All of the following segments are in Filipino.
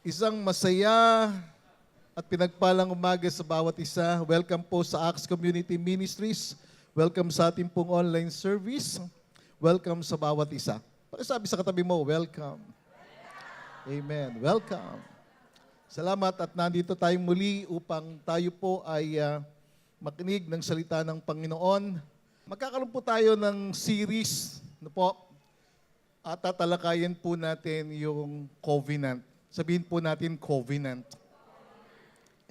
Isang masaya at pinagpalang umaga sa bawat isa. Welcome po sa Acts Community Ministries. Welcome sa ating pong online service. Welcome sa bawat isa. Pakisabi sa katabi mo, welcome. Amen. Welcome. Salamat at nandito tayong muli upang tayo po ay makinig ng salita ng Panginoon. Magkakaroon po tayo ng series at tatalakayin po natin yung covenant. Sabihin po natin covenant.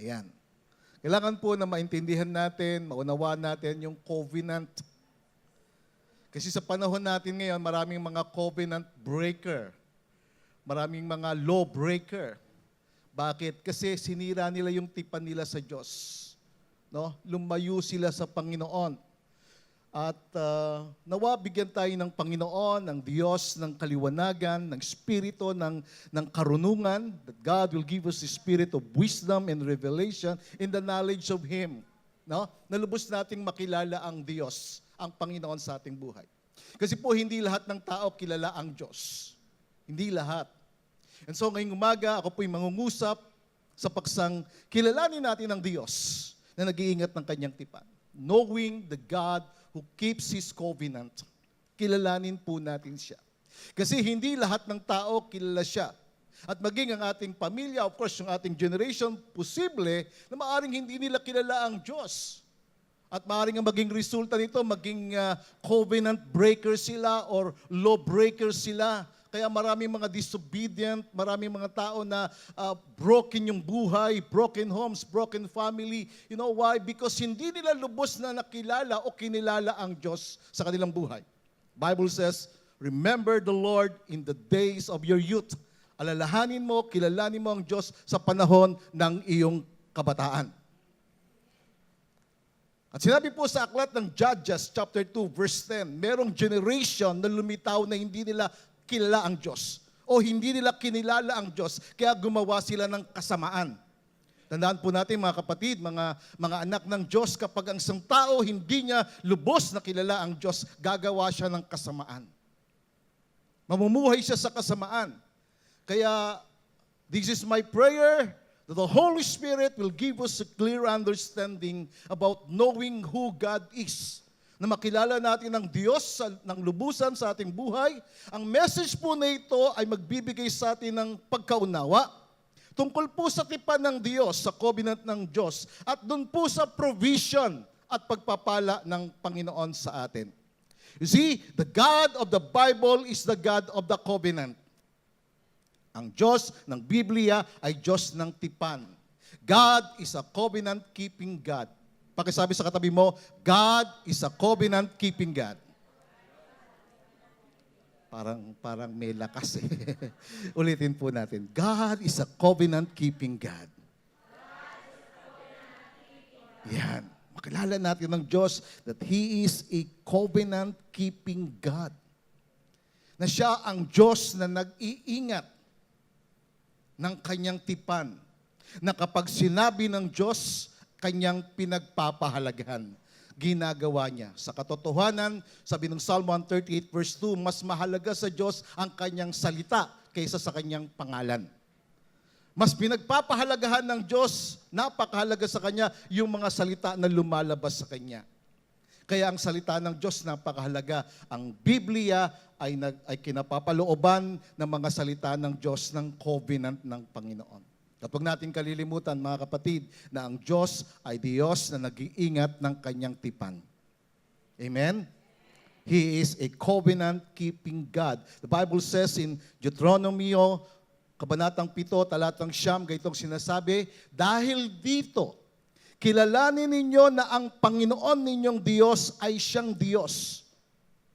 Ayan. Kailangan po na maintindihan natin, maunawaan natin yung covenant. Kasi sa panahon natin ngayon, maraming mga covenant breaker. Maraming mga law breaker. Bakit? Kasi sinira nila yung tipan nila sa Diyos. No? Lumayo sila sa Panginoon. At nawa bigyan tayo ng Panginoon, ng Diyos, ng kaliwanagan, ng Espiritu, ng karunungan, that God will give us the Spirit of wisdom and revelation in the knowledge of Him. No? Nalubos nating makilala ang Diyos, ang Panginoon sa ating buhay. Kasi po hindi lahat ng tao kilala ang Diyos. Hindi lahat. And so ngayong umaga, ako po'y mangungusap sa paksang kilalanin natin ang Diyos na nag-iingat ng kanyang tipan. Knowing the God who keeps His covenant. Kilalanin po natin siya. Kasi hindi lahat ng tao kilala siya. At maging ang ating pamilya, of course, yung ating generation, posible na maaring hindi nila kilala ang Diyos. At maaring ang maging resulta nito, maging covenant breaker sila or law breaker sila. Kaya maraming mga disobedient, maraming mga tao na broken yung buhay, broken homes, broken family. You know why? Because hindi nila lubos na nakilala o kinilala ang Diyos sa kanilang buhay. Bible says, remember the Lord in the days of your youth. Alalahanin mo, kilalanin mo ang Diyos sa panahon ng iyong kabataan. At sinabi po sa aklat ng Judges chapter 2 verse 10, merong generation na lumitaw na hindi nila kilala ang Diyos o hindi nila kinilala ang Diyos, kaya gumawa sila ng kasamaan. Tandaan po natin mga kapatid, mga anak ng Diyos, kapag ang isang tao hindi niya lubos na kilala ang Diyos, gagawa siya ng kasamaan. Mamumuhay siya sa kasamaan. Kaya, this is my prayer, that the Holy Spirit will give us a clear understanding about knowing who God is. Na makilala natin ang Diyos ng lubusan sa ating buhay. Ang message po na ito ay magbibigay sa atin ng pagkaunawa tungkol po sa tipan ng Diyos, sa covenant ng Diyos, at doon po sa provision at pagpapala ng Panginoon sa atin. You see, the God of the Bible is the God of the covenant. Ang Diyos ng Biblia ay Diyos ng tipan. God is a covenant-keeping God. Pakisabi sa katabi mo, God is a covenant-keeping God. Parang may lakas eh. Ulitin po natin. God is a covenant-keeping God. Yan. Makilala natin ng Diyos that He is a covenant-keeping God. Na siya ang Diyos na nag-iingat ng kanyang tipan. Na kapag sinabi ng Diyos, kanyang pinagpapahalagahan. Ginagawa niya. Sa katotohanan, sabi ng Psalm 138 verse 2, mas mahalaga sa Diyos ang kanyang salita kaysa sa kanyang pangalan. Mas pinagpapahalagahan ng Diyos, napakahalaga sa Kanya, yung mga salita na lumalabas sa Kanya. Kaya ang salita ng Diyos napakahalaga. Ang Biblia ay kinapapalooban ng mga salita ng Diyos ng covenant ng Panginoon. At huwag natin kalilimutan, mga kapatid, na ang Diyos ay Diyos na nag-iingat ng kanyang tipan. Amen? He is a covenant-keeping God. The Bible says in Deuteronomy, Kabanatang 7, Talatang 9, gaytong sinasabi, dahil dito, kilalanin ninyo na ang Panginoon ninyong Diyos ay siyang Diyos.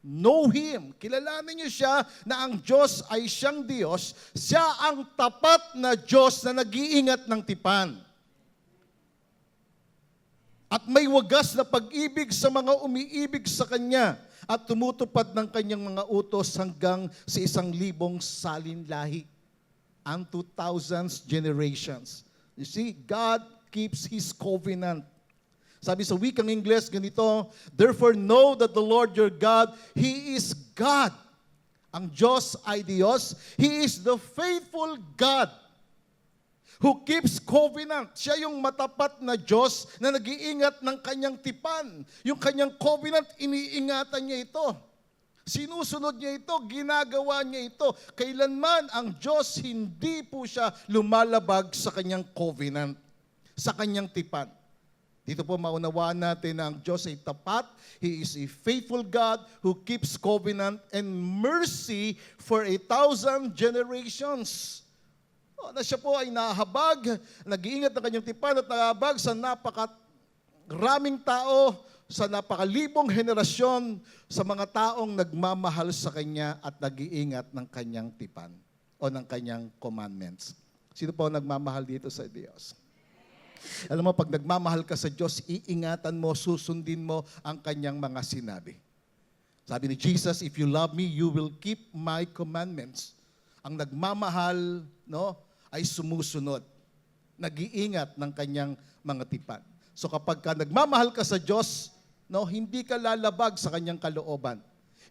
Know Him. Kilalanin niyo siya na ang Diyos ay siyang Diyos. Siya ang tapat na Diyos na nag-iingat ng tipan. At may wagas na pag-ibig sa mga umiibig sa Kanya at tumutupad ng Kanyang mga utos hanggang sa 1,000 salinlahi. Unto thousands generations. You see, God keeps His covenant. Sabi sa wikang Ingles, ganito, therefore know that the Lord your God, He is God. Ang Diyos ay Diyos. He is the faithful God who keeps covenant. Siya yung matapat na Diyos na nag-iingat ng kanyang tipan. Yung kanyang covenant, iniingatan niya ito. Sinusunod niya ito, ginagawa niya ito. Kailanman ang Diyos hindi po siya lumalabag sa kanyang covenant, sa kanyang tipan. Dito po maunawaan natin na ang Diyos ay tapat. He is a faithful God who keeps covenant and mercy for 1,000 generations. Na siya po ay nahabag, nag-iingat ng kanyang tipan at nahabag sa napakaraming tao, sa napakalibong henerasyon, sa mga taong nagmamahal sa Kanya at nag-iingat ng kanyang tipan o ng kanyang commandments. Sino po nagmamahal dito sa Diyos? Alam mo, pag nagmamahal ka sa Diyos, iingatan mo, susundin mo ang kanyang mga sinabi. Sabi ni Jesus, if you love me, you will keep my commandments. Ang nagmamahal, ay sumusunod. Nag-iingat ng kanyang mga tipan. So kapag ka nagmamahal ka sa Diyos, hindi ka lalabag sa kanyang kalooban.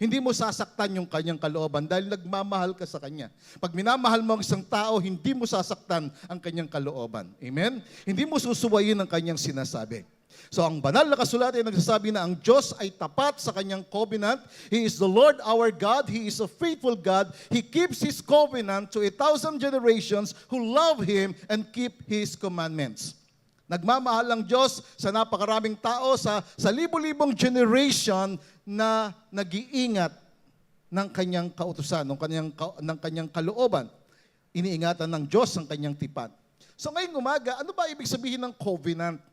Hindi mo sasaktan yung kanyang kalooban dahil nagmamahal ka sa kanya. Pag minamahal mo ang isang tao, hindi mo sasaktan ang kanyang kalooban. Amen? Hindi mo susuwayin ang kanyang sinasabi. So ang banal na kasulatan ay nagsasabi na ang Diyos ay tapat sa kanyang covenant. He is the Lord our God. He is a faithful God. He keeps His covenant to 1,000 generations who love Him and keep His commandments. Nagmamahal ang Diyos sa napakaraming tao, sa libo-libong generation na nag-iingat ng kanyang kautusan, ng kanyang kalooban. Iniingatan ng Diyos ang kanyang tipan. So ngayong umaga, ano ba ibig sabihin ng covenant?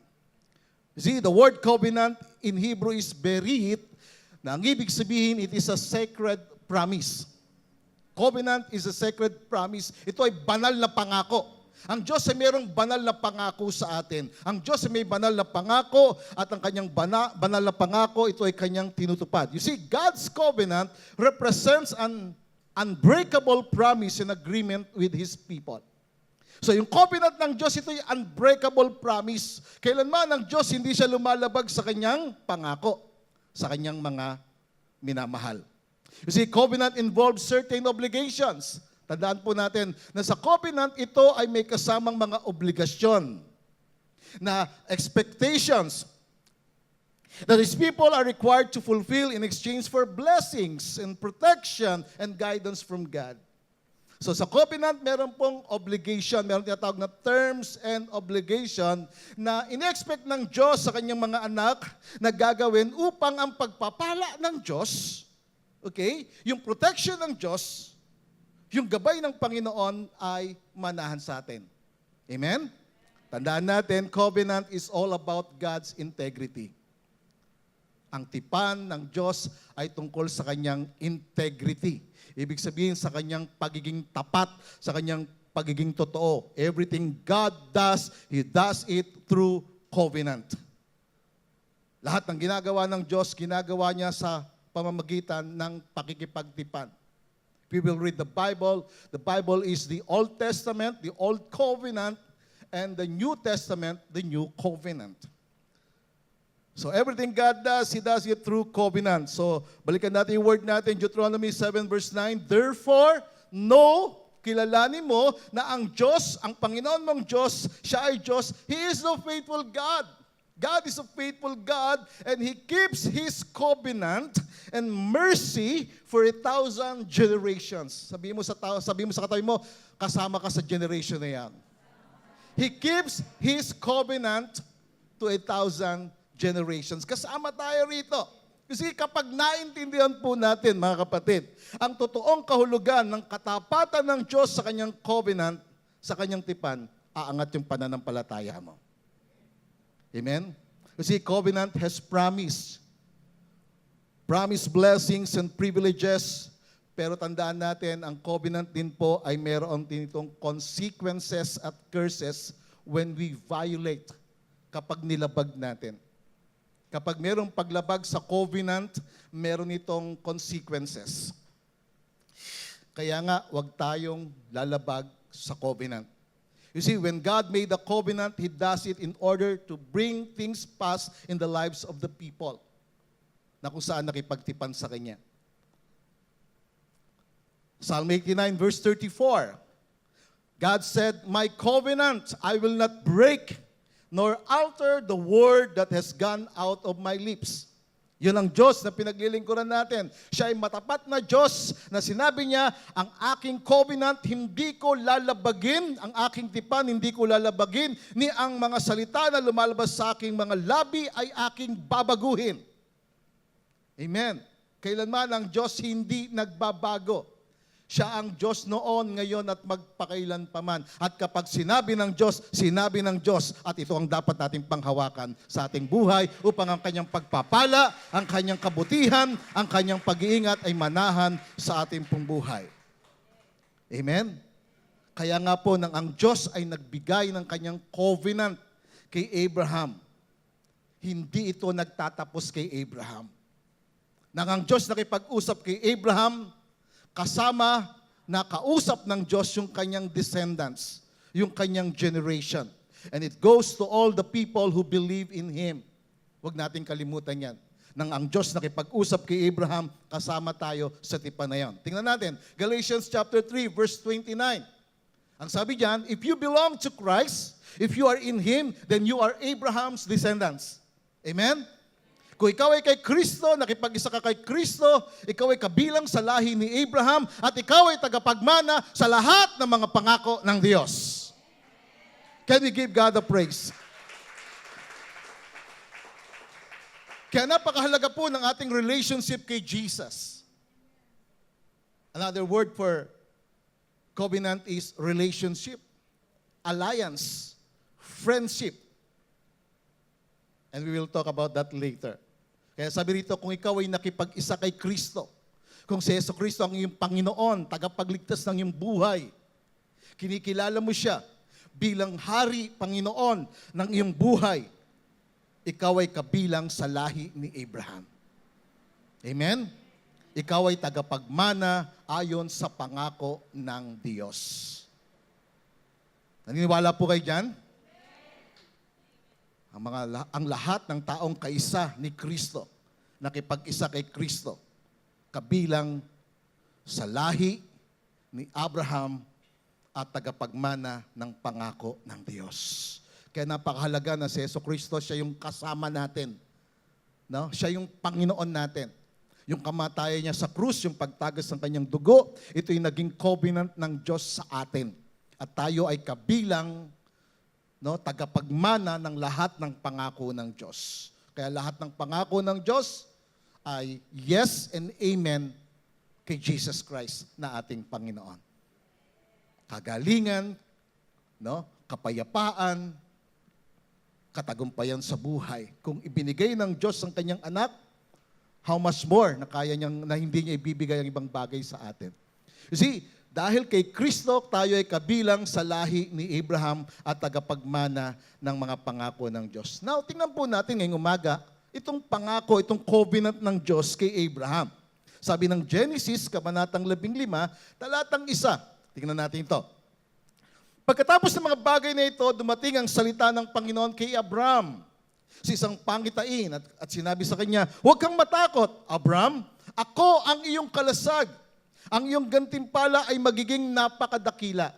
See, the word covenant in Hebrew is berit, na ang ibig sabihin, it is a sacred promise. Covenant is a sacred promise. Ito ay banal na pangako. Ang Diyos ay mayroong banal na pangako sa atin. Ang Diyos ay may banal na pangako at ang kanyang banal na pangako, ito ay kanyang tinutupad. You see, God's covenant represents an unbreakable promise and agreement with His people. So yung covenant ng Diyos, ito ay unbreakable promise. Kailanman ang Diyos hindi siya lumalabag sa kanyang pangako, sa kanyang mga minamahal. You see, covenant involves certain obligations. Tandaan po natin na sa covenant, ito ay may kasamang mga obligasyon na expectations that His people are required to fulfill in exchange for blessings and protection and guidance from God. So sa covenant, meron pong obligation, meron tinatawag na terms and obligation na in-expect ng Diyos sa kanyang mga anak na gagawin upang ang pagpapala ng Diyos, yung protection ng Diyos, yung gabay ng Panginoon ay manahan sa atin. Amen? Tandaan natin, covenant is all about God's integrity. Ang tipan ng Diyos ay tungkol sa kanyang integrity. Ibig sabihin sa kanyang pagiging tapat, sa kanyang pagiging totoo. Everything God does, He does it through covenant. Lahat ng ginagawa ng Diyos, ginagawa niya sa pamamagitan ng pakikipagtipan. We will read the Bible. The Bible is the Old Testament, the Old Covenant, and the New Testament, the New Covenant. So everything God does, He does it through covenant. So balikan natin yung word natin, Deuteronomy 7 verse 9. Therefore, kilalanin mo na ang Diyos, ang Panginoon mong Diyos, siya ay Diyos. He is the faithful God. God is a faithful God and He keeps His covenant and mercy for 1,000 generations. Sabihin mo sa katabi mo, kasama ka sa generation na yan. He keeps His covenant to 1,000 generations. Kasama tayo rito. Kasi kapag naintindihan po natin, mga kapatid, ang totoong kahulugan ng katapatan ng Diyos sa kanyang covenant, sa kanyang tipan, aangat yung pananampalataya mo. Amen? Kasi covenant has promise blessings and privileges, pero tandaan natin, ang covenant din po ay meron ditong consequences at curses when we violate, kapag nilabag natin. Kapag merong paglabag sa covenant, meron itong consequences. Kaya nga, wag tayong lalabag sa covenant. You see, when God made the covenant, He does it in order to bring things past in the lives of the people na kung saan nakipagtipan sa Kanya. Psalm 89 verse 34. God said, "My covenant I will not break, nor alter the word that has gone out of my lips." Yun ang Diyos na pinaglilingkuran natin. Siya ay matapat na Diyos na sinabi niya, "Ang aking covenant hindi ko lalabagin, ang aking tipan hindi ko lalabagin, ni ang mga salita na lumalabas sa aking mga labi ay aking babaguhin." Amen. Kailanman ang Diyos hindi nagbabago. Siya ang Diyos noon, ngayon at magpakailanpaman. At kapag sinabi ng Diyos, at ito ang dapat nating panghawakan sa ating buhay upang ang kanyang pagpapala, ang kanyang kabutihan, ang kanyang pag-iingat ay manahan sa ating pong buhay. Amen? Kaya nga po, nang ang Diyos ay nagbigay ng kanyang covenant kay Abraham, hindi ito nagtatapos kay Abraham. Nang ang Diyos nakipag-usap kay Abraham, kasama na kausap ng Diyos yung kanyang descendants, yung kanyang generation. And it goes to all the people who believe in Him. Huwag natin kalimutan yan. Nang ang Diyos nakipag-usap kay Abraham, kasama tayo sa tipan na yan. Tingnan natin, Galatians chapter 3, verse 29. Ang sabi diyan, "If you belong to Christ, if you are in Him, then you are Abraham's descendants." Amen? Kung ikaw ay kay Kristo, nakipag-isa ka kay Kristo, ikaw ay kabilang sa lahi ni Abraham, at ikaw ay tagapagmana sa lahat ng mga pangako ng Diyos. Can we give God the praise? Kaya napakahalaga po ng ating relationship kay Jesus. Another word for covenant is relationship, alliance, friendship. And we will talk about that later. Kaya sabi rito, kung ikaw ay nakipag-isa kay Kristo, kung si Yesu Kristo ang iyong Panginoon, tagapagligtas ng iyong buhay, kinikilala mo siya bilang Hari, Panginoon ng iyong buhay, ikaw ay kabilang sa lahi ni Abraham. Amen? Ikaw ay tagapagmana ayon sa pangako ng Diyos. Naniniwala po kayo dyan? Ang lahat ng taong kaisa ni Kristo, nakipag-isa kay Kristo, kabilang sa lahi ni Abraham at tagapagmana ng pangako ng Diyos. Kaya napakahalaga na si Yesu Kristo, siya yung kasama natin. No? Siya yung Panginoon natin. Yung kamatayan niya sa krus, yung pagtagas ng kanyang dugo, ito yung naging covenant ng Diyos sa atin. At tayo ay kabilang, tagapagmana ng lahat ng pangako ng Diyos. Kaya lahat ng pangako ng Diyos ay yes and amen kay Jesus Christ na ating Panginoon. Kagalingan, kapayapaan, katagumpayan sa buhay. Kung ibinigay ng Diyos ang kanyang anak, how much more na hindi niya ibibigay ang ibang bagay sa atin. You see, dahil kay Kristo, tayo ay kabilang sa lahi ni Abraham at tagapagmana ng mga pangako ng Diyos. Now, tingnan po natin ngayong umaga, itong pangako, itong covenant ng Diyos kay Abraham. Sabi ng Genesis, kabanatang 15, talatang 1. Tingnan natin ito. Pagkatapos ng mga bagay na ito, dumating ang salita ng Panginoon kay Abraham sa isang pangitain at sinabi sa kanya, "Huwag kang matakot, Abraham, ako ang iyong kalasag. Ang iyong gantimpala ay magiging napakadakila."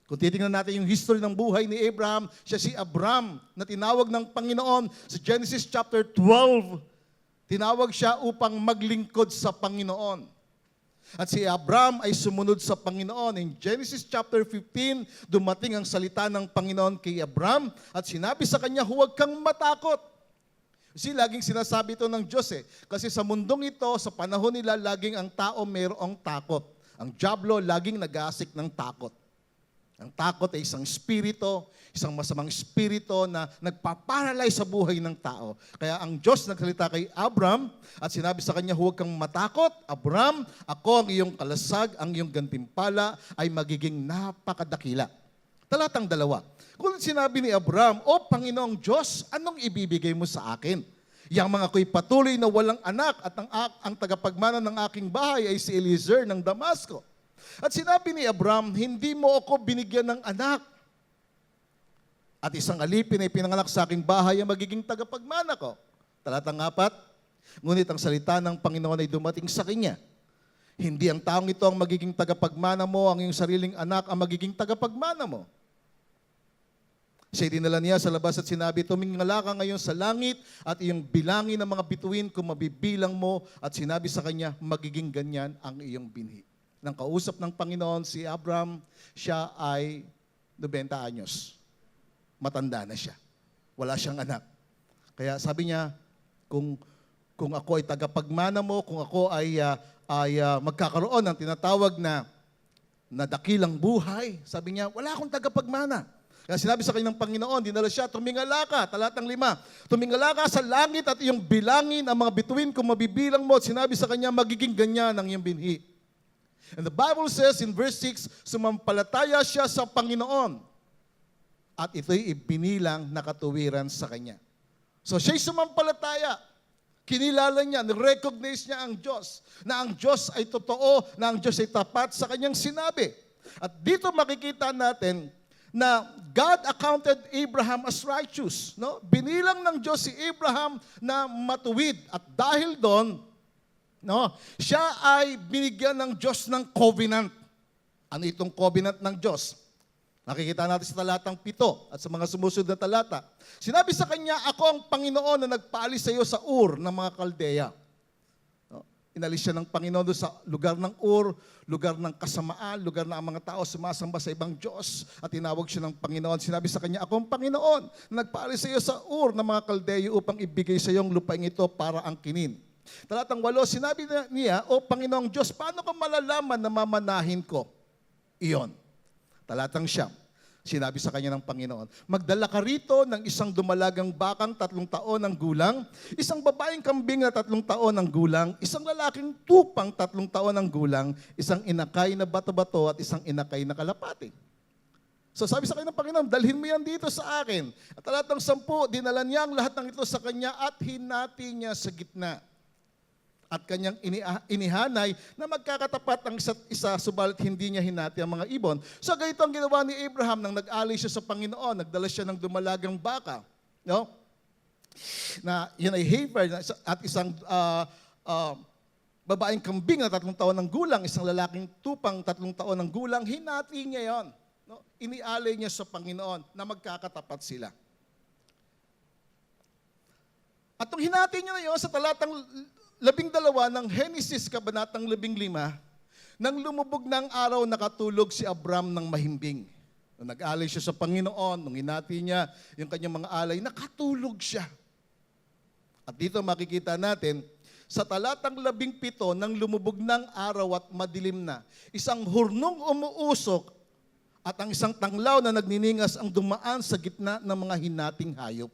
Kung titingnan natin yung history ng buhay ni Abraham, siya si Abraham na tinawag ng Panginoon sa Genesis chapter 12. Tinawag siya upang maglingkod sa Panginoon. At si Abraham ay sumunod sa Panginoon. In Genesis chapter 15, dumating ang salita ng Panginoon kay Abraham at sinabi sa kanya, "Huwag kang matakot." Kasi laging sinasabi ito ng Diyos Kasi sa mundong ito, sa panahon nila, laging ang tao mayroong takot. Ang dyablo laging nag-aasik ng takot. Ang takot ay isang isang masamang espiritu na nagpaparalyze sa buhay ng tao. Kaya ang Diyos nagsalita kay Abraham at sinabi sa kanya, "Huwag kang matakot, Abraham, ako ang iyong kalasag, ang iyong gantimpala ay magiging napakadakila." Talatang 2. Kung sinabi ni Abraham, "O Panginoong Diyos, anong ibibigay mo sa akin? Yang mga ko'y patuloy na walang anak at ang tagapagmana ng aking bahay ay si Eliezer ng Damasco." At sinabi ni Abraham, "Hindi mo ako binigyan ng anak. At isang alipin ay pinanganak sa aking bahay ang magiging tagapagmana ko." Talatang 4. Ngunit ang salita ng Panginoon ay dumating sa kanya. Hindi ang taong ito ang magiging tagapagmana mo, ang iyong sariling anak ang magiging tagapagmana mo. Siya dinala niya sa labas at sinabi, tumingala ka ngayon sa langit at iyong bilangin ng mga bituin kung mabibilang mo, at sinabi sa kanya, magiging ganyan ang iyong binhi. Nang kausap ng Panginoon si Abraham, siya ay 90 anyos. Matanda na siya. Wala siyang anak. Kaya sabi niya, kung ako ay tagapagmana mo, kung ako ay magkakaroon ng tinatawag na dakilang buhay, sabi niya, wala akong tagapagmana. Kaya sinabi sa kanyang Panginoon, dinala siya, tumingala ka, talatang 5, tumingala ka sa langit at iyong bilangin ang mga bituin kung mabibilang mo, at sinabi sa kanya, magiging ganyan ang iyong binhi. And the Bible says in verse 6, sumampalataya siya sa Panginoon at ito'y ibinilang na katuwiran sa kanya. So siya'y sumampalataya. Kinilala niya, recognize niya ang Diyos, na ang Diyos ay totoo, na ang Diyos ay tapat sa kanyang sinabi. At dito makikita natin na God accounted Abraham as righteous. No? Binilang ng Diyos si Abraham na matuwid. At dahil doon, no, siya ay binigyan ng Diyos ng covenant. Ano itong covenant ng Diyos? Nakikita natin sa talatang 7 at sa mga sumusunod na talata. Sinabi sa kanya, ako ang Panginoon na nagpaalis sa iyo sa Ur ng mga Kaldeya. No? Inalis siya ng Panginoon doon sa lugar ng Ur, lugar ng kasamaan, lugar na ang mga tao sumasamba sa ibang Diyos. At tinawag siya ng Panginoon. Sinabi sa kanya, ako ang Panginoon na nagpaalis sa iyo sa Ur ng mga Kaldeya upang ibigay sa iyong lupain ito para angkinin. Talatang 8, sinabi niya, O Panginoong Diyos, paano ko malalaman na mamanahin ko iyon? Talatang 9, sinabi sa kanya ng Panginoon, magdala ka rito ng isang dumalagang bakang 3 taon ang gulang, isang babaeng kambing na 3 taon ang gulang, isang lalaking tupang 3 taon ang gulang, isang inakay na bato-bato at isang inakay na kalapati. So sabi sa kanya ng Panginoon, dalhin mo yan dito sa akin. At talatang 10, dinala niya ang lahat ng ito sa kanya at hinati niya sa gitna. At kanyang inihanay na magkakatapat ang isa't isa, subalit hindi niya hinati ang mga ibon. So ganito ang ginawa ni Abraham nang nag-alay siya sa Panginoon, nagdala siya ng dumalagang baka. No? Na yun ay heifer at isang babaeng kambing na 3 taon ng gulang, isang lalaking tupang 3 taon ng gulang, hinati niya yon. No? Inialay niya sa Panginoon na magkakatapat sila. At nung hinati niya na yon sa talatang 12 ng Genesis, kabanatang 15, nang lumubog ng araw, nakatulog si Abram ng mahimbing. Nung nag-alay siya sa Panginoon, nung hinati niya yung kanyang mga alay, nakatulog siya. At dito makikita natin, sa talatang 17, nang lumubog ng araw at madilim na, isang hurnong umuusok at ang isang tanglaw na nagniningas ang dumaan sa gitna ng mga hinating hayop.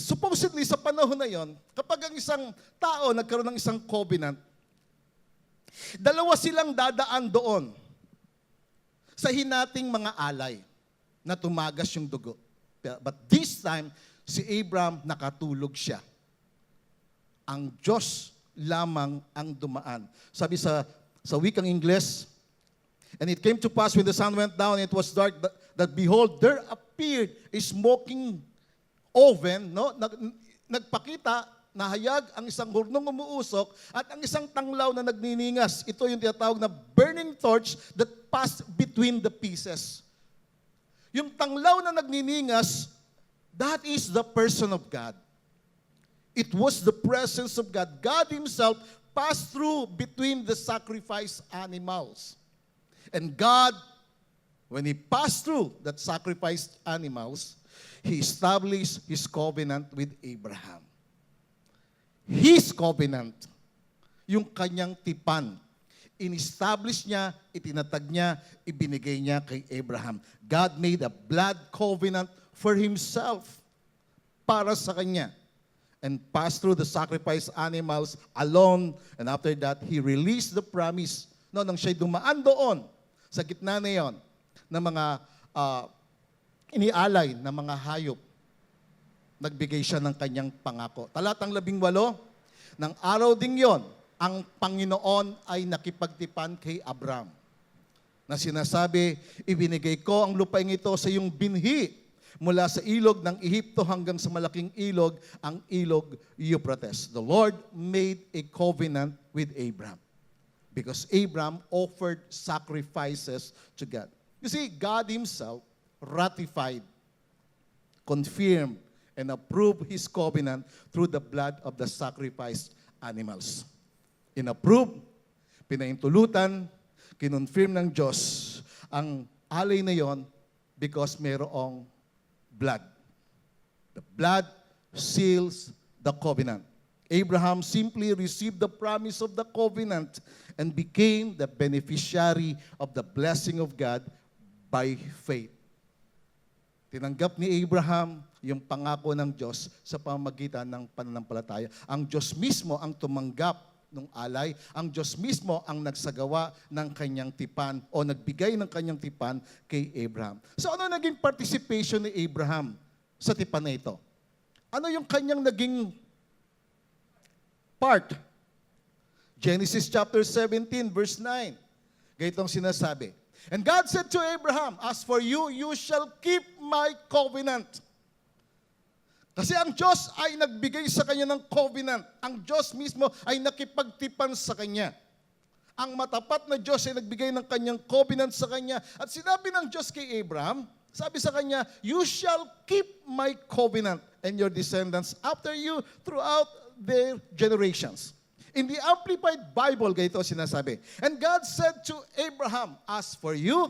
Supposedly, sa panahon na yon, kapag ang isang tao nagkaroon ng isang covenant, dalawa silang dadaan doon sa hinating mga alay na tumagas yung dugo. But this time, si Abraham nakatulog siya. Ang Diyos lamang ang dumaan. Sabi sa wikang Ingles, and it came to pass when the sun went down and it was dark, that behold, there appeared a smoking oven, no? Nagpakita, nahayag ang isang hurnong umuusok at ang isang tanglaw na nagniningas. Ito yung tinatawag na burning torch that passed between the pieces. Yung tanglaw na nagniningas, that is the person of God. It was the presence of God. God Himself passed through between the sacrificed animals. And God, when He passed through that sacrificed animals, He established His covenant with Abraham. His covenant, yung kanyang tipan, in-establish niya, itinatag niya, ibinigay niya kay Abraham. God made a blood covenant for Himself, para sa kanya, and passed through the sacrificed animals alone, and after that, He released the promise. No, nang siya'y dumaan doon, sa gitna na yon, ng mga inialay na mga hayop, nagbigay siya ng kanyang pangako. Talatang 18, ng araw ding yon, ang Panginoon ay nakipagtipan kay Abram, na sinasabi, ibinigay ko ang lupain ito sa iyong binhi, Mula sa ilog ng Ehipto hanggang sa malaking ilog, ang ilog Euphrates. The Lord made a covenant with Abraham because Abraham offered sacrifices to God. You see, God Himself ratified, confirmed, and approved His covenant through the blood of the sacrificed animals. Inapprove, pinaintulutan, kinonfirm ng Diyos ang alay na yon because mayroong blood. The blood seals the covenant. Abraham simply received the promise of the covenant and became the beneficiary of the blessing of God by faith. Tinanggap ni Abraham yung pangako ng Diyos sa pamamagitan ng pananampalataya. Ang Diyos mismo ang tumanggap ng alay. Ang Diyos mismo ang nagsagawa ng kanyang tipan o nagbigay ng kanyang tipan kay Abraham. So ano naging participation ni Abraham sa tipan na ito? Ano yung kanyang naging part? Genesis chapter 17 verse 9. Ganitong sinasabi. And God said to Abraham, as for you, you shall keep my covenant. Kasi ang Diyos ay nagbigay sa kanya ng covenant. Ang Diyos mismo ay nakipagtipan sa kanya. Ang matapat na Diyos ay nagbigay ng kanyang covenant sa kanya. At sinabi ng Diyos kay Abraham, sabi sa kanya, you shall keep my covenant and your descendants after you throughout their generations. In the Amplified Bible, ganito sinasabi, and God said to Abraham, as for you,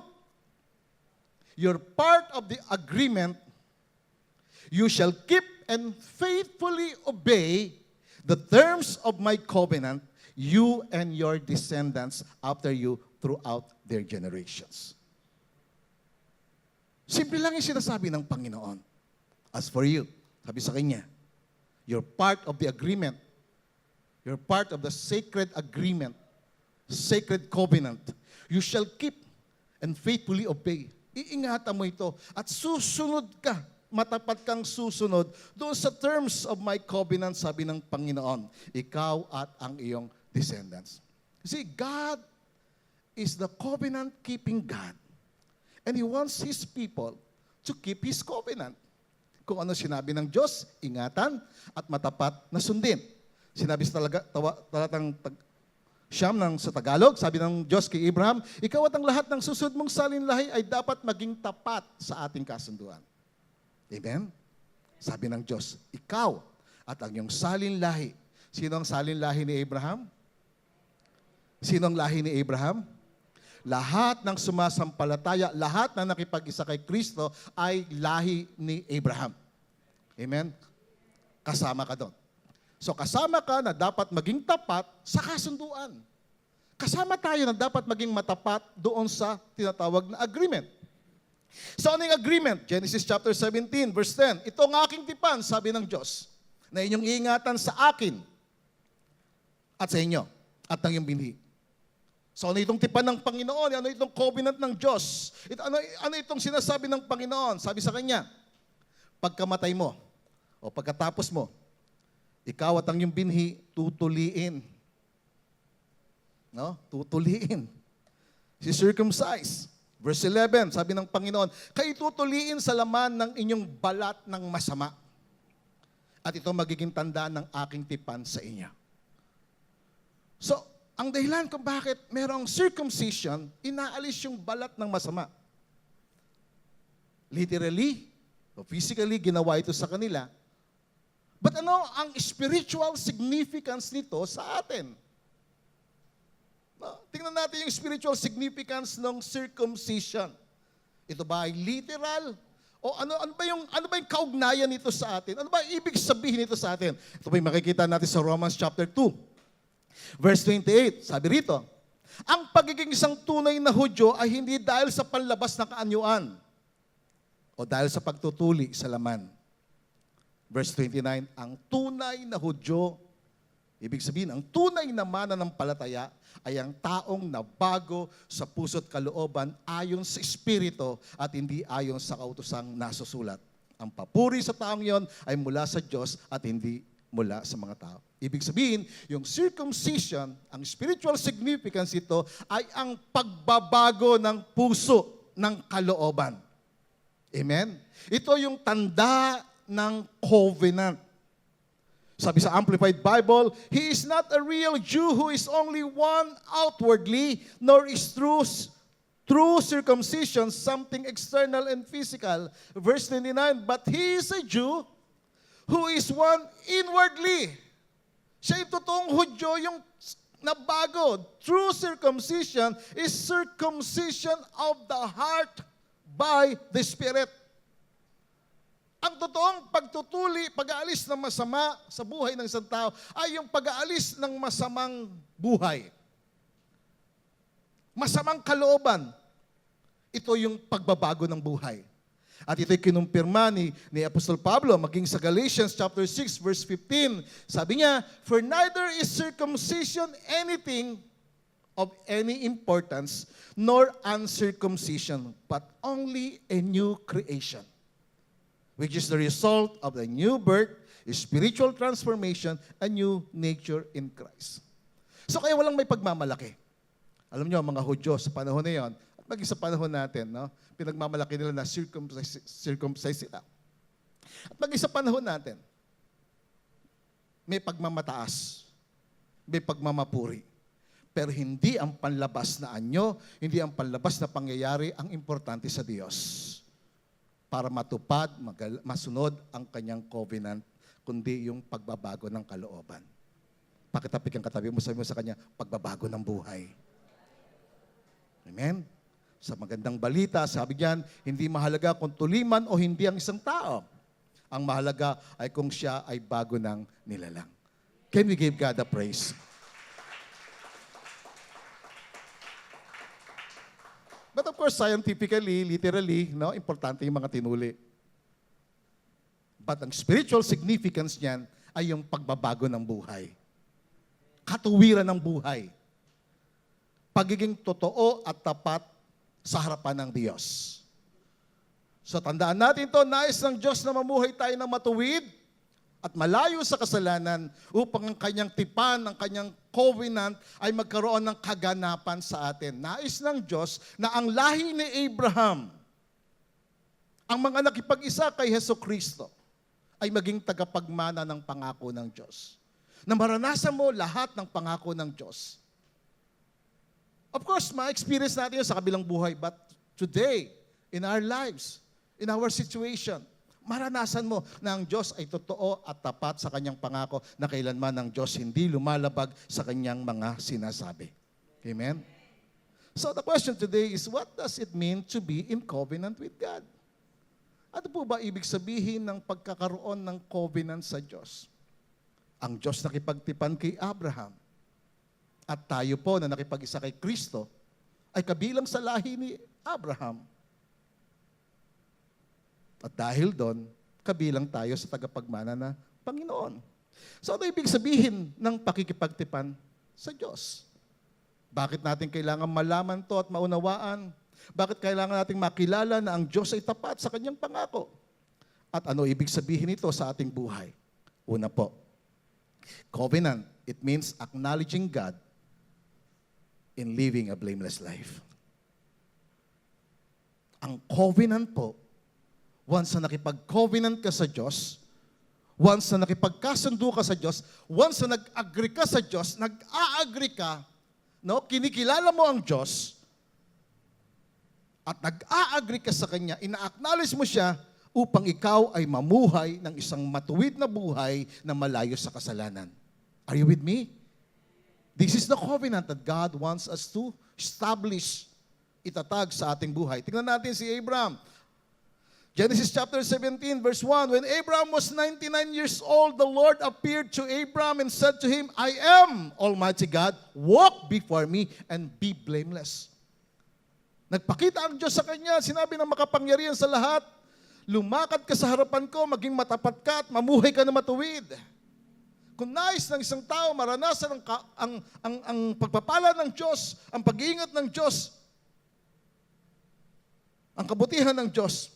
you're part of the agreement, you shall keep and faithfully obey the terms of my covenant, you and your descendants after you throughout their generations. Simple lang yung sinasabi ng Panginoon. As for you, sabi sa kanya, you're part of the agreement. You're part of the sacred agreement, sacred covenant. You shall keep and faithfully obey. Iingatan mo ito at susunod ka, matapat kang susunod doon sa terms of my covenant, sabi ng Panginoon, ikaw at ang iyong descendants. You see, God is the covenant-keeping God. And He wants His people to keep His covenant. Kung ano sinabi ng Diyos, ingatan at matapat na sundin. Sinabi sa talatang siyam sa Tagalog, sabi ng Diyos kay Abraham, ikaw at ang lahat ng susunod mong salinlahi ay dapat maging tapat sa ating kasunduan. Amen? Sabi ng Diyos, ikaw at ang iyong salinlahi. Sino ang salinlahi ni Abraham? Sino ang lahi ni Abraham? Lahat ng sumasampalataya, lahat na nakipag-isa kay Kristo ay lahi ni Abraham. Amen? Kasama ka doon. So kasama ka na dapat maging tapat sa kasunduan. Kasama tayo na dapat maging matapat doon sa tinatawag na agreement. So ano yung agreement? Genesis chapter 17 verse 10. Ito ang aking tipan, sabi ng Diyos, na inyong iingatan sa akin at sa inyo at ng iyong binhi. So ano itong tipan ng Panginoon? Ano itong covenant ng Diyos? Ano itong sinasabi ng Panginoon? Sabi sa kanya, pagkamatay mo o pagkatapos mo, ikaw at ang iyong binhi, tutuliin. No? Tutuliin. Si circumcise. Verse 11, sabi ng Panginoon, kayo tutuliin sa laman ng inyong balat ng masama. At ito magiging tandaan ng aking tipan sa inyo. So, ang dahilan kung bakit merong circumcision, inaalis yung balat ng masama. Literally, o physically, ginawa ito sa kanila. But ano ang spiritual significance nito sa atin? Tingnan natin yung spiritual significance ng circumcision. Ito ba ay literal? O ano ba yung kaugnayan nito sa atin? Ano ba ibig sabihin nito sa atin? Ito ba yung makikita natin sa Romans chapter 2. Verse 28, sabi rito, ang pagiging isang tunay na Hudyo ay hindi dahil sa panlabas na kaanyuan o dahil sa pagtutuli sa laman. Verse 29, ang tunay na Hudyo, ibig sabihin, ang tunay na mananampalataya ay ang taong nabago sa puso't kalooban ayon sa Espiritu at hindi ayon sa kautosang nasusulat. Ang papuri sa taong yon ay mula sa Diyos at hindi mula sa mga tao. Ibig sabihin, yung circumcision, ang spiritual significance ito ay ang pagbabago ng puso ng kalooban. Amen? Ito yung tanda ng covenant. Sabi sa Amplified Bible, He is not a real Jew who is only one outwardly, nor is true circumcision something external and physical. Verse 29, but He is a Jew who is one inwardly. Siya yung totoong Hudyo, yung nabago. True circumcision is circumcision of the heart by the Spirit. Ang totoong pagtutuli, pag-aalis ng masama sa buhay ng isang tao ay yung pag-aalis ng masamang buhay. Masamang kalooban. Ito yung pagbabago ng buhay. At ito'y kinumpirma ni Apostol Pablo maging sa Galatians chapter 6 verse 15. Sabi niya, for neither is circumcision anything of any importance, nor uncircumcision, but only a new creation, which is the result of the new birth, spiritual transformation, a new nature in Christ. So kaya walang may pagmamalaki. Alam niyo, mga Hudyo sa panahon na yon, at maging sa panahon natin, no, pinagmamalaki nila na circumcise sila. At maging sa panahon natin, may pagmamataas, may pagmamapuri. Pero hindi ang panlabas na anyo, hindi ang panlabas na pangyayari ang importante sa Diyos para matupad, masunod ang kanyang covenant, kundi yung pagbabago ng kalooban. Pakitapik ang katabi mo, sabi mo sa kanya, pagbabago ng buhay. Amen? Sa magandang balita, sabi niyan, hindi mahalaga kung tuliman o hindi ang isang tao. Ang mahalaga ay kung siya ay bago ng nilalang. Can we give God the praise? But of course, scientifically, literally, no, importante yung mga tinuli. But ang spiritual significance niyan ay yung pagbabago ng buhay. Katuwiran ng buhay. Pagiging totoo at tapat sa harapan ng Diyos. So tandaan natin to, nais ng Diyos na mamuhay tayo ng matuwid at malayo sa kasalanan upang ang kanyang tipan, ang kanyang covenant ay magkaroon ng kaganapan sa atin. Nais ng Diyos na ang lahi ni Abraham, ang mga nakipag-isa kay Jesucristo, ay maging tagapagmana ng pangako ng Diyos. Na maranasan mo lahat ng pangako ng Diyos. Of course, ma-experience natin yun sa kabilang buhay, but today, in our lives, in our situation, maranasan mo na ang Diyos ay totoo at tapat sa kanyang pangako na kailanman ang Diyos hindi lumalabag sa kanyang mga sinasabi. Amen? So the question today is, what does it mean to be in covenant with God? Ano po ba ibig sabihin ng pagkakaroon ng covenant sa Diyos? Ang Diyos nakipagtipan kay Abraham at tayo po na nakipag-isa kay Kristo ay kabilang sa lahi ni Abraham. At dahil doon, kabilang tayo sa tagapagmana na Panginoon. So ano ibig sabihin ng pakikipagtipan sa Diyos? Bakit natin kailangan malaman to at maunawaan? Bakit kailangan nating makilala na ang Diyos ay tapat sa kanyang pangako? At ano ibig sabihin nito sa ating buhay? Una po, covenant, it means acknowledging God in living a blameless life. Ang covenant po, once na nakipag-covenant ka sa Diyos, once na nakipagkasundo ka sa Diyos, once na nag-agree ka sa Diyos, nag-a-agree ka, no? Kinikilala mo ang Diyos, at nag-a-agree ka sa Kanya, ina-acknowledge mo siya upang ikaw ay mamuhay ng isang matuwid na buhay na malayo sa kasalanan. Are you with me? This is the covenant that God wants us to establish, itatag sa ating buhay. Tingnan natin si Abraham. Genesis chapter 17, verse 1, when Abraham was 99 years old, the Lord appeared to Abraham and said to him, I am Almighty God, walk before me and be blameless. Nagpakita ang Diyos sa kanya, sinabi ng makapangyarihan sa lahat, lumakad ka sa harapan ko, maging matapat ka at mamuhay ka na matuwid. Kung nais ng isang tao maranasan ang pagpapala ng Diyos, ang pag-iingat ng Diyos, ang kabutihan ng Diyos,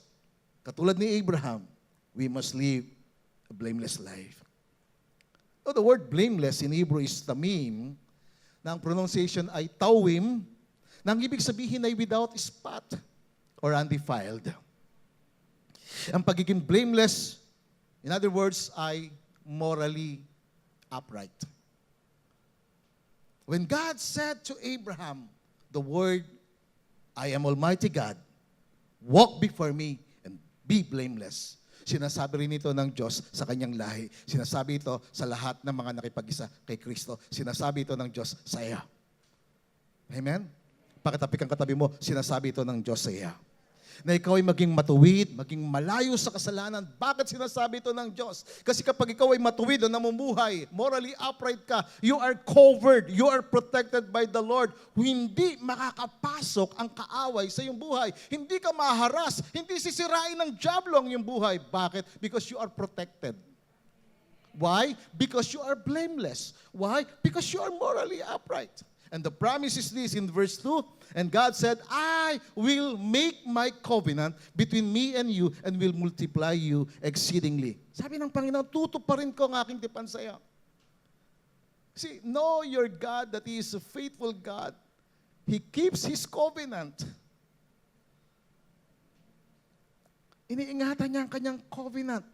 katulad ni Abraham, we must live a blameless life. So the word blameless in Hebrew is tamim, na ang pronunciation ay tawim, na ang ibig sabihin ay without spot or undefiled. Ang pagiging blameless, in other words, ay morally upright. When God said to Abraham, the word, I am Almighty God, walk before me and be blameless. Sinasabi rin ito ng Diyos sa kanyang lahi. Sinasabi ito sa lahat ng mga nakipag-isa kay Kristo. Sinasabi ito ng Diyos sa iyo. Amen? Pakitapi kang katabi mo, sinasabi ito ng Diyos sa iyo. Na ikaw ay maging matuwid, maging malayo sa kasalanan. Bakit sinasabi ito ng Diyos? Kasi kapag ikaw ay matuwid o namumuhay, morally upright ka, you are covered, you are protected by the Lord. Hindi makakapasok ang kaaway sa iyong buhay. Hindi ka maharas, hindi sisirain ng dyablo ang iyong buhay. Bakit? Because you are protected. Why? Because you are blameless. Why? Because you are morally upright. And the promise is this in verse 2, and God said, I will make my covenant between me and you and will multiply you exceedingly. Sabi ng Panginoon, tutuparin ko ang aking tipan sa iyo. See, know your God that He is a faithful God. He keeps His covenant. Iniingatan niya ang kanyang covenant.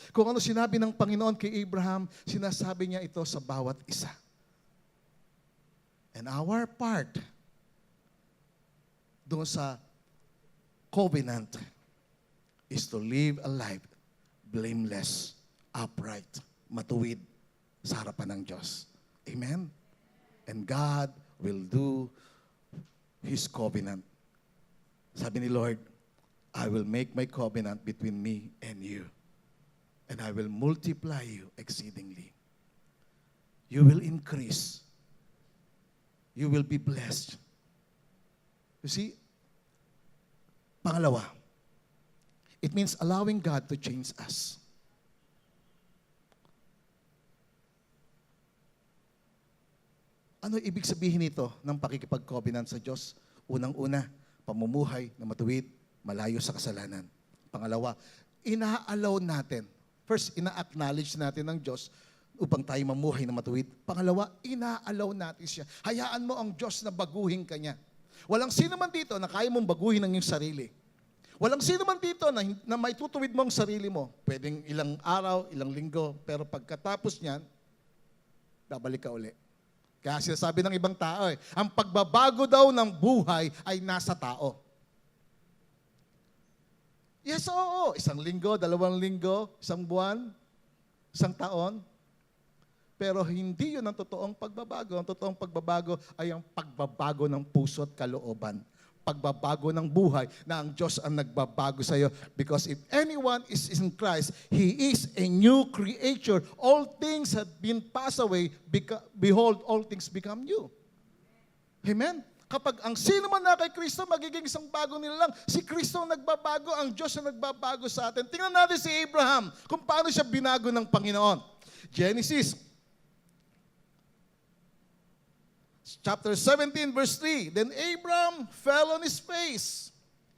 Kung ano sinabi ng Panginoon kay Abraham, sinasabi niya ito sa bawat isa. And our part doon sa covenant is to live a life blameless, upright, matuwid sa harapan ng Diyos. Amen? And God will do His covenant. Sabi ni Lord, I will make my covenant between me and you, and I will multiply you exceedingly. You will increase. You will be blessed. You see, pangalawa, it means allowing God to change us. Ano ibig sabihin nito ng pakikipag-covenant sa Diyos? Unang-una, pamumuhay na matuwid, malayo sa kasalanan. Pangalawa, ina-allow natin. First, ina-acknowledge natin ng Diyos upang tayo mamuhay na matuwid. Pangalawa, ina-allow natin siya. Hayaan mo ang Diyos na baguhin ka niya. Walang sino man dito na kaya mong baguhin ang iyong sarili. Walang sino man dito na may tutuwid mo ang sarili mo. Pwedeng ilang araw, ilang linggo, pero pagkatapos niyan, babalik ka uli. Kaya sinasabi ng ibang tao, ang pagbabago daw ng buhay ay nasa tao. Yes, oo. Isang linggo, 2 linggo, 1 buwan, 1 taon. Pero hindi yun ang totoong pagbabago. Ang totoong pagbabago ay ang pagbabago ng puso at kalooban. Pagbabago ng buhay na ang Diyos ang nagbabago sa iyo. Because if anyone is in Christ, he is a new creature. All things have been passed away. Behold, all things become new. Amen? Kapag ang sino man na kay Kristo, magiging isang bago nila lang. Si Kristo ang nagbabago, ang Diyos ang nagbabago sa atin. Tingnan natin si Abraham, kung paano siya binago ng Panginoon. Genesis chapter 17, verse 3. Then Abram fell on his face.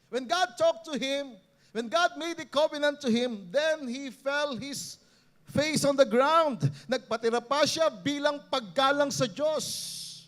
When God talked to him, when God made a covenant to him, then he fell his face on the ground. Nagpatira pa siya bilang paggalang sa Diyos.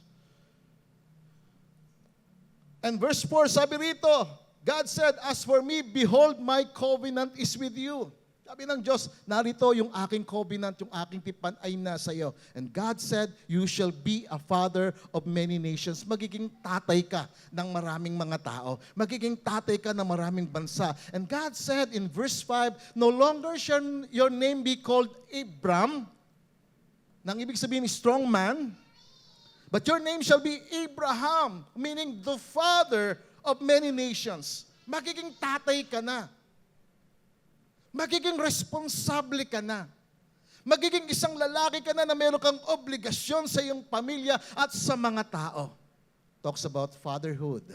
And verse 4, sabi rito, God said, as for me, behold, my covenant is with you. Sabi ng Diyos, narito yung aking covenant, yung aking tipan ay nasa iyo. And God said, you shall be a father of many nations. Magiging tatay ka ng maraming mga tao. Magiging tatay ka ng maraming bansa. And God said in verse 5, no longer shall your name be called Abram, nang ibig sabihin strong man, but your name shall be Abraham, meaning the father of many nations. Magiging tatay ka na. Magiging responsable ka na. Magiging isang lalaki ka na meron kang obligasyon sa iyong pamilya at sa mga tao. Talks about fatherhood.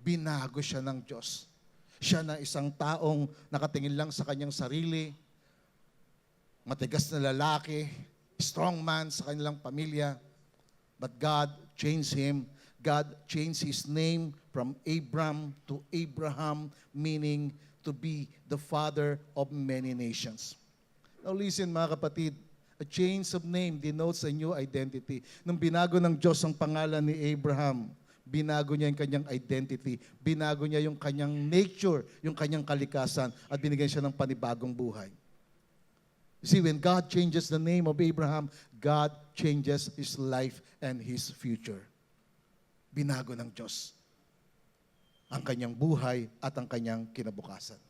Binago siya ng Diyos. Siya na isang taong nakatingin lang sa kanyang sarili, matigas na lalaki, strong man sa kanilang pamilya. But God changed him. God changed his name from Abram to Abraham, meaning to be the father of many nations. Now listen mga kapatid, a change of name denotes a new identity. Nung binago ng Diyos ang pangalan ni Abraham, binago niya yung kanyang identity, binago niya yung kanyang nature, yung kanyang kalikasan, at binigyan siya ng panibagong buhay. You see, when God changes the name of Abraham, God changes his life and his future. Binago ng Diyos ang kanyang buhay at ang kanyang kinabukasan.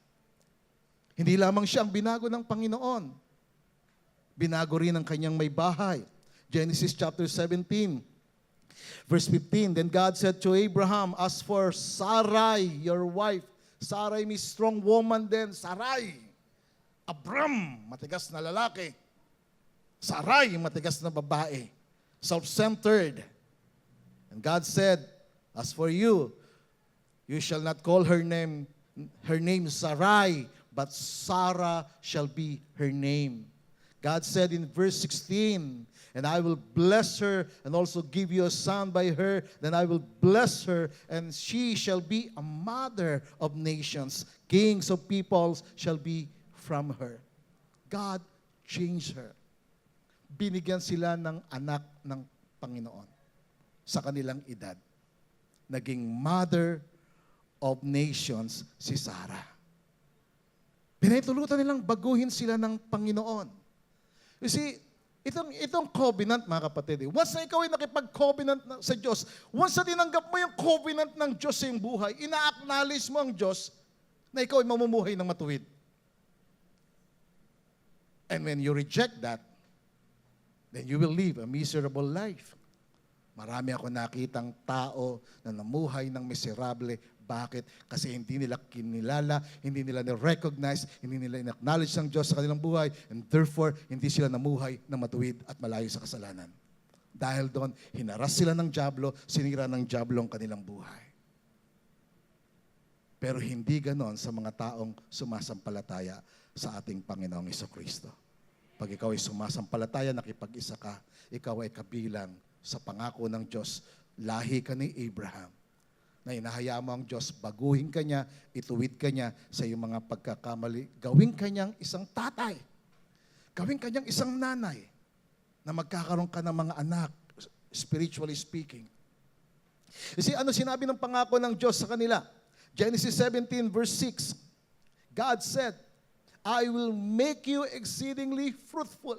Hindi lamang siya ang binago ng Panginoon. Binago rin ang kanyang may bahay. Genesis chapter 17, verse 15, Then God said to Abraham, As for Sarai, your wife, Sarai means strong woman din, Sarai. Abram, matigas na lalaki. Sarai, matigas na babae. Self-centered. And God said, As for you, you shall not call her name Sarai, but Sarah shall be her name. God said in verse 16, And I will bless her and also give you a son by her. Then I will bless her, and she shall be a mother of nations. Kings of peoples shall be from her. God changed her. Binigyan sila ng anak ng Panginoon sa kanilang edad. Naging mother of nations si Sarah. Pinahintulutan nilang baguhin sila ng Panginoon. You see, itong covenant, mga kapatid, once na ikaw ay nakipag-covenant sa Diyos, once na tinanggap mo yung covenant ng Diyos sa iyong buhay, ina-acknowledge mo ang Diyos na ikaw ay mamumuhay ng matuwid. And when you reject that, then you will live a miserable life. Marami ako nakitang tao na namuhay ng miserable. Bakit? Kasi hindi nila kinilala, hindi nila na-recognize, hindi nila in-acknowledge ng Diyos sa kanilang buhay, and therefore, hindi sila namuhay na matuwid at malayo sa kasalanan. Dahil doon, hinaras sila ng dyablo, sinira ng dyablo ang kanilang buhay. Pero hindi ganon sa mga taong sumasampalataya sa ating Panginoong Jesucristo. Pag ikaw ay sumasampalataya, nakipag-isa ka, ikaw ay kabilang sa pangako ng Diyos. Lahi ka ni Abraham, na inahayaan mo ang Diyos, baguhin ka niya, ituwid ka niya sa iyong mga pagkakamali. Gawin ka niyang isang tatay. Gawin ka niyang isang nanay na magkakaroon ka ng mga anak, spiritually speaking. You see, ano sinabi ng pangako ng Diyos sa kanila? Genesis 17 verse 6, God said, I will make you exceedingly fruitful.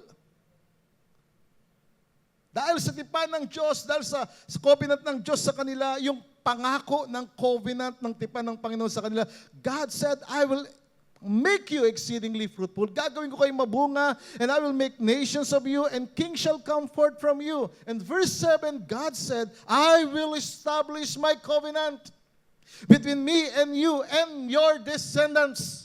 Dahil sa tipan ng Diyos, dahil sa covenant ng Diyos sa kanila, yung pangako ng covenant ng tipan ng Panginoon sa kanila, God said, I will make you exceedingly fruitful. Gagawin ko kayo mabunga, and I will make nations of you, and kings shall come forth from you. And verse 7, God said, I will establish my covenant between me and you and your descendants.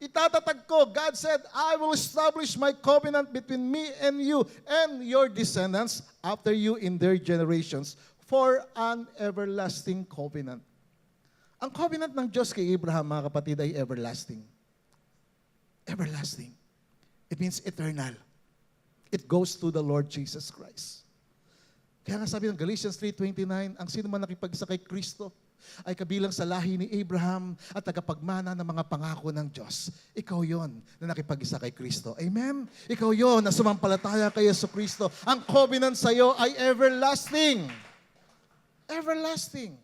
Itatatag ko, God said, I will establish my covenant between me and you and your descendants after you in their generations for an everlasting covenant. Ang covenant ng Diyos kay Abraham, mga kapatid, ay everlasting. Everlasting. It means eternal. It goes to the Lord Jesus Christ. Kaya nga sabi ng Galatians 3:29, ang sino man nakipag-isa kay Kristo ay kabilang sa lahi ni Abraham at tagapagmana ng mga pangako ng Diyos. Ikaw yon na nakipag-isa kay Kristo. Amen? Ikaw yon na sumampalataya kay Jesucristo. Ang covenant sa iyo ay everlasting. Everlasting.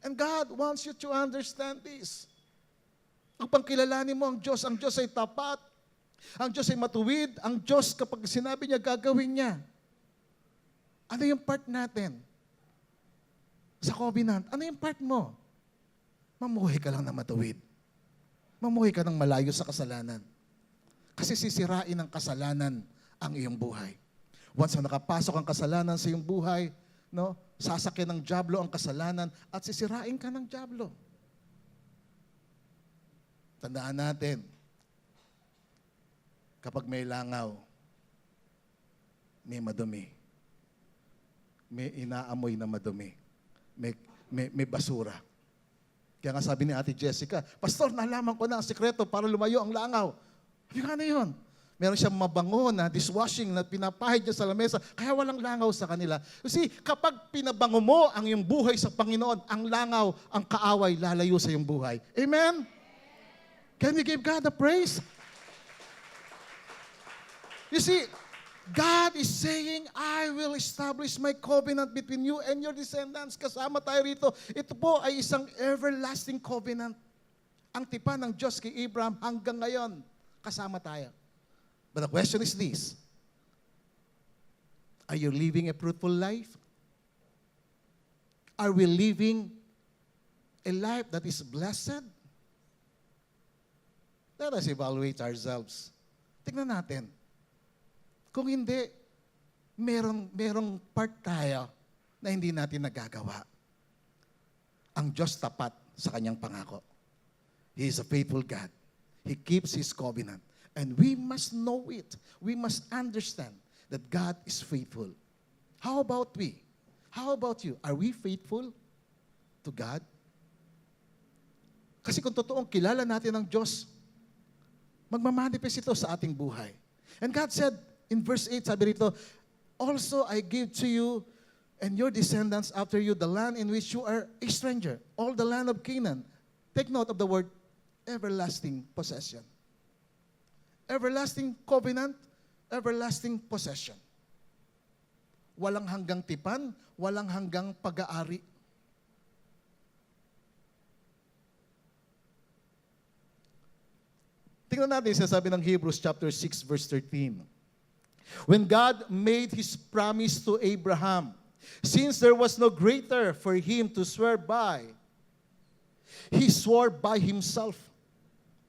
And God wants you to understand this. Upang kilalanin mo ang Diyos ay tapat. Ang Diyos ay matuwid. Ang Diyos kapag sinabi niya, gagawin niya. Ano yung part natin? Sa covenant, ano yung part mo? Mamuhay ka lang na matuwid. Mamuhay ka ng malayo sa kasalanan. Kasi sisirain ng kasalanan ang iyong buhay. Once na nakapasok ang kasalanan sa iyong buhay, no, sasakyan ng dyablo ang kasalanan at sisirain ka ng dyablo. Tandaan natin, kapag may langaw, may madumi. May inaamoy na madumi. May basura. Kaya nga sabi ni Ate Jessica, Pastor, nalaman ko na ang sikreto para lumayo ang langaw. Sabi nga na yun. Meron siyang mabango na dishwashing na pinapahid niya sa lamesa, kaya walang langaw sa kanila. Kasi kapag pinabango mo ang iyong buhay sa Panginoon, ang langaw, ang kaaway, lalayo sa iyong buhay. Amen? Can we give God the praise? You see, God is saying, I will establish my covenant between you and your descendants. Kasama tayo rito. Ito po ay isang everlasting covenant. Ang tipan ng Diyos kay Abraham hanggang ngayon, kasama tayo. But the question is this, are you living a fruitful life? Are we living a life that is blessed? Let us evaluate ourselves. Tingnan natin. Kung hindi, merong part tayo na hindi natin nagagawa. Ang Diyos tapat sa kanyang pangako. He is a faithful God. He keeps His covenant. And we must know it. We must understand that God is faithful. How about we? How about you? Are we faithful to God? Kasi kung totoong kilala natin ang Diyos, magmamanifest ito sa ating buhay. And God said, in verse 8, sabi rito, also I give to you and your descendants after you the land in which you are a stranger, all the land of Canaan. Take note of the word everlasting possession. Everlasting covenant, everlasting possession. Walang hanggang tipan, walang hanggang pag-aari. Tingnan natin sabi ng Hebrews chapter 6 verse 13. When God made His promise to Abraham, since there was no greater for him to swear by, He swore by Himself.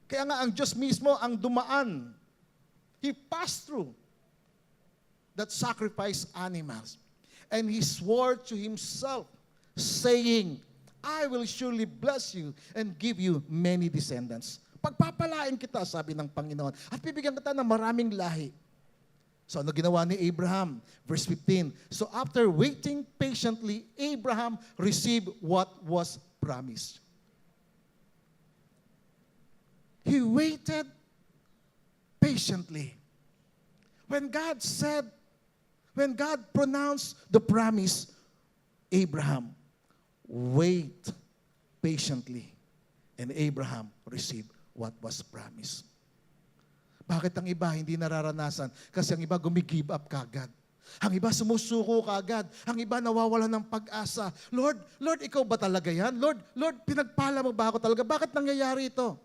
Kaya nga ang Diyos mismo ang dumaan. He passed through that sacrifice animals. And He swore to Himself, saying, I will surely bless you and give you many descendants. Pagpapalain kita, sabi ng Panginoon, at bibigyan kita ng maraming lahi. So ano ginawa ni Abraham? Verse 15, so after waiting patiently, Abraham received what was promised. He waited patiently. When God pronounced the promise, Abraham, wait patiently. And Abraham received what was promised. Bakit ang iba hindi nararanasan? Kasi ang iba gumigive up kagad. Ang iba sumusuko kagad. Ang iba nawawalan ng pag-asa. Lord, ikaw ba talaga yan? Lord, pinagpala mo ba ako talaga? Bakit nangyayari ito?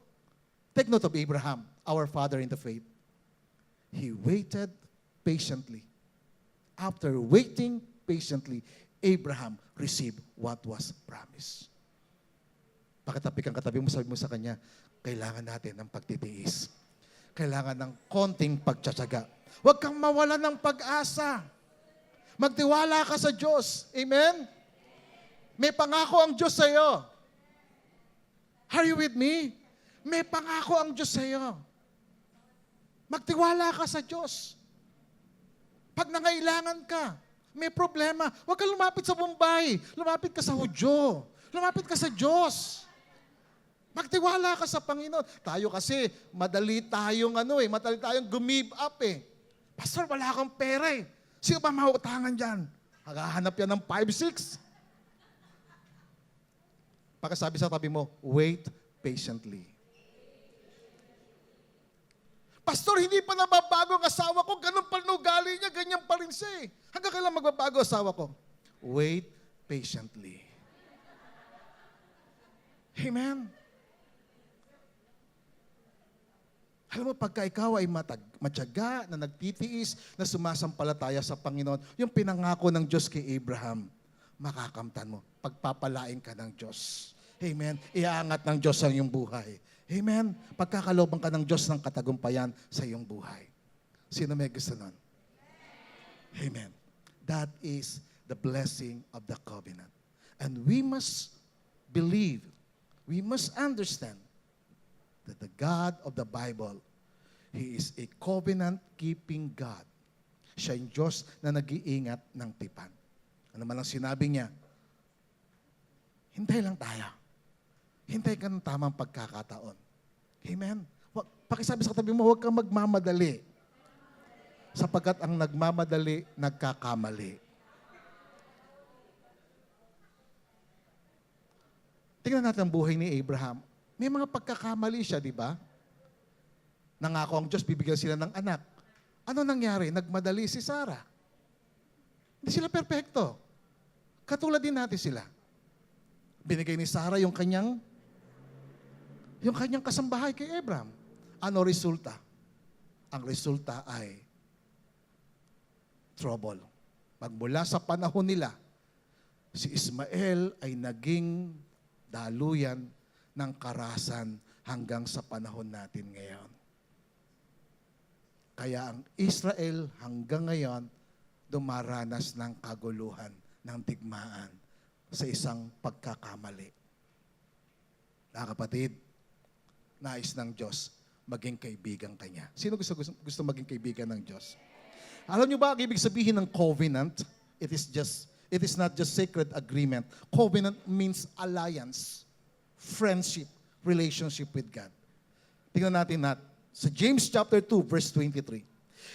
Take note of Abraham, our father in the faith. He waited patiently. After waiting patiently, Abraham received what was promised. Pakitapi kang katabi mo, sabi mo sa kanya, kailangan natin ng pagtitiis. Kailangan ng konting pagtsatsaga. Huwag kang mawala ng pag-asa. Magtiwala ka sa Diyos. Amen? May pangako ang Diyos sa iyo. Are you with me? May pangako ang Diyos sa iyo. Magtiwala ka sa Diyos. Pag nangailangan ka, may problema, huwag kang lumapit sa Bombay. Lumapit ka sa Hudyo. Lumapit ka sa Diyos. Magtiwala ka sa Panginoon. Tayo kasi, madali tayong gumive up eh. Pastor, wala kang pera eh. Sino ba mauutangan dyan? Hagahanap yan ng 5-6. Pagkasabi sa tabi mo, wait patiently. Pastor, hindi pa nababago ang asawa ko. Ganun pa rin ugali niya, ganyan pa rin siya eh. Hanggang kailan magbabago ang asawa ko? Wait patiently. Amen? Alam mo, pagka ikaw ay matyaga, na nagtitiis, na sumasampalataya sa Panginoon, yung pinangako ng Diyos kay Abraham, makakamtan mo. Pagpapalain ka ng Diyos. Amen? Iaangat ng Diyos ang iyong buhay. Amen? Pagkakalooban ka ng Diyos ng katagumpayan sa iyong buhay. Sino may gusto nun? Amen. That is the blessing of the covenant. And we must believe, we must understand that the God of the Bible, He is a covenant-keeping God. Siya yung Diyos na nag-iingat ng tipan. Ano man ang sinabi niya, hintay lang tayo. Hintay ka ng tamang pagkakataon. Amen? Pakisabi sa katabi mo, huwag kang magmamadali. Sapagkat ang nagmamadali, nagkakamali. Tingnan natin ang buhay ni Abraham. May mga pagkakamali siya, di ba? Nangako ang Diyos, bibigyan sila ng anak. Ano nangyari? Nagmadali si Sarah. Hindi sila perpekto. Katulad din natin sila. Binigay ni Sarah yung kanyang kasambahay kay Abraham. Ano resulta? Ang resulta ay trouble. Magmula sa panahon nila, si Ismael ay naging daluyan ng karahasan hanggang sa panahon natin ngayon. Kaya ang Israel hanggang ngayon dumaranas ng kaguluhan, ng digmaan sa isang pagkakamali. Mga kapatid, nais ng Diyos maging kaibigan kanya. Sino gusto maging kaibigan ng Diyos? Alam niyo ba ang ibig sabihin ng covenant? It is not just sacred agreement. Covenant means alliance, friendship, relationship with God. Tingnan natin sa James chapter 2 verse 23.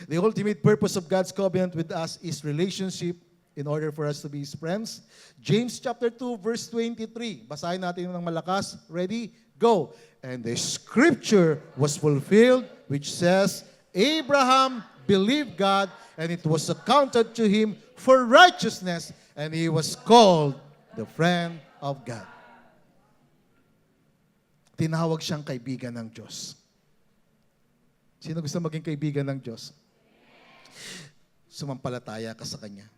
The ultimate purpose of God's covenant with us is relationship in order for us to be His friends. James chapter 2 verse 23. Basahin natin ng malakas. Ready? Go. And the scripture was fulfilled which says, Abraham believed God and it was accounted to him for righteousness and he was called the friend of God. Tinawag siyang kaibigan ng Diyos. Sino gusto maging kaibigan ng Diyos? Sumampalataya ka sa Kanya.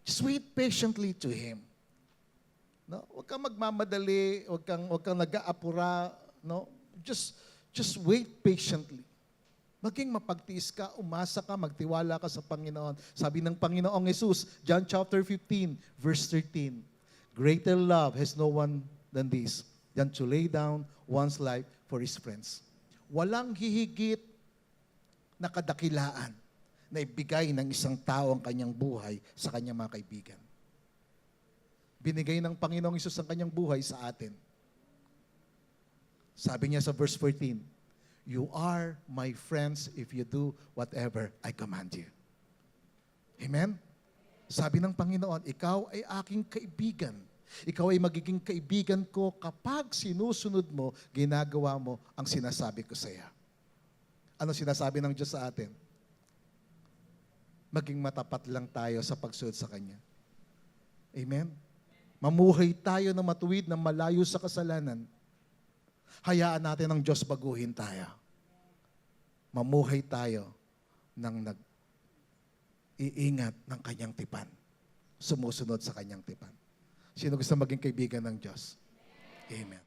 Just wait patiently to Him. No? Huwag kang magmamadali, huwag kang nag-aapura, no? Just wait patiently. Maging mapagtiis ka, umasa ka, magtiwala ka sa Panginoon. Sabi ng Panginoong Jesus, John chapter 15, verse 13, greater love has no one than this, than to lay down one's life for his friends. Walang hihigit na kadakilaan na ibigay ng isang tao ang kanyang buhay sa kanyang mga kaibigan. Binigay ng Panginoong Hesus ang kanyang buhay sa atin. Sabi niya sa verse 14, you are my friends if you do whatever I command you. Amen? Sabi ng Panginoon, ikaw ay aking kaibigan. Ikaw ay magiging kaibigan ko kapag sinusunod mo, ginagawa mo ang sinasabi ko sa iyo. Ano sinasabi ng Diyos sa atin? Maging matapat lang tayo sa pagsunod sa Kanya. Amen? Mamuhay tayo na matuwid, na malayo sa kasalanan. Hayaan natin ang Diyos baguhin tayo. Mamuhay tayo ng nag-iingat ng Kanyang tipan. Sumusunod sa Kanyang tipan. Sino gusto maging kaibigan ng Diyos? Amen.